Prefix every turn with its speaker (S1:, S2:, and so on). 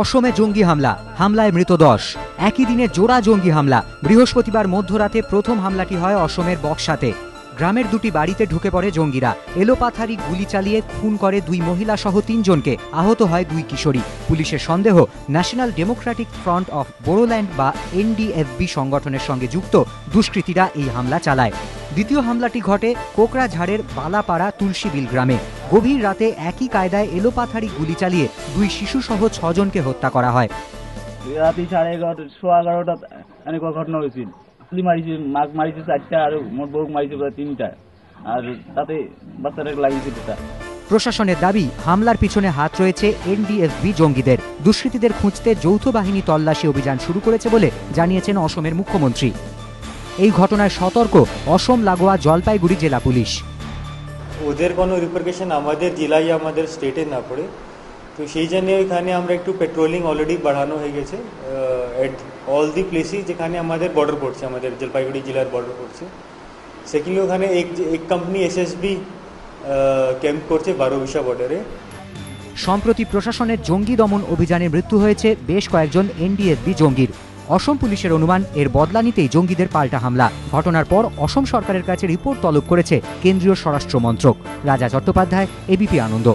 S1: অসমে জঙ্গি হামলায় মৃত 10। একই দিনে জোড়া জঙ্গি হামলা। বৃহস্পতিবার মধ্যরাতে প্রথম হামলাটি হয় অসমের বক্সাতে। গ্রামের দুটি বাড়িতে ঢুকে পড়ে জঙ্গিরা। এলোপাথারি গুলি চালিয়ে খুন করে 2 মহিলা সহ 3 জনকে। আহত হয় 2 কিশোরী। পুলিশের সন্দেহ national Democratic front of Bodoland বা এনডিএফবি সংগঠনের সঙ্গে যুক্ত দুষ্কৃতীরা এই হামলা চালায়। দ্বিতীয় হামলাটি ঘটে কোকরাঝাড়ের বালাপাড়া তুলসীবিল গ্রামে। গভীর রাতে একই কায়দায় এলোপাথারি গুলি চালিয়ে 2 শিশু সহ 6 জনকে হত্যা করা হয়।
S2: রাতে 11:30 অনেক ঘটনা হয়েছিল। মারিছে, মাছ মারিছে 4টা আর মোট বউ মারিছে 3টা, আর তাতে বাচ্চাটাকে লাগিয়েছে 2টা।
S1: প্রশাসনের দাবি, হামলার পিছনে হাত রয়েছে এনডিএফবি জঙ্গিদের। দুষ্কৃতীদের খুঁজতে যৌথ বাহিনী তল্লাশি অভিযান শুরু করেছে বলে জানিয়েছেন অসমের মুখ্যমন্ত্রী। এই ঘটনায় সতর্ক অসম লাগোয়া জলপাইগুড়ি জেলা পুলিশ।
S3: ওদের কোনো রিপারকেশন আমাদের জেলায় আমাদের স্টেটে না পড়ে, তো সেই জন্য ওইখানে আমরা একটু পেট্রোলিং অলরেডি বাড়ানো হয়ে গেছে এট অল দি প্লেসেস যেখানে আমাদের বর্ডার পড়ছে, আমাদের জলপাইগুড়ি জেলার বর্ডার পড়ছে। সেকেন্ডলি ওখানে এক কোম্পানি এসএসবি ক্যাম্প করছে বারোবিশা বর্ডারে।
S1: সম্প্রতি প্রশাসনের জঙ্গি দমন অভিযানে মৃত্যু হয়েছে বেশ কয়েকজন এনডিএফবি জঙ্গির। অসম পুলিশের অনুমান, এর বদলা নিতেই জঙ্গিদের পাল্টা হামলা। ঘটনার পর অসম সরকারের কাছে রিপোর্ট তলব করেছে কেন্দ্রীয় স্বরাষ্ট্র মন্ত্রক। রাজা চট্টোপাধ্যায়, এবিপি আনন্দ।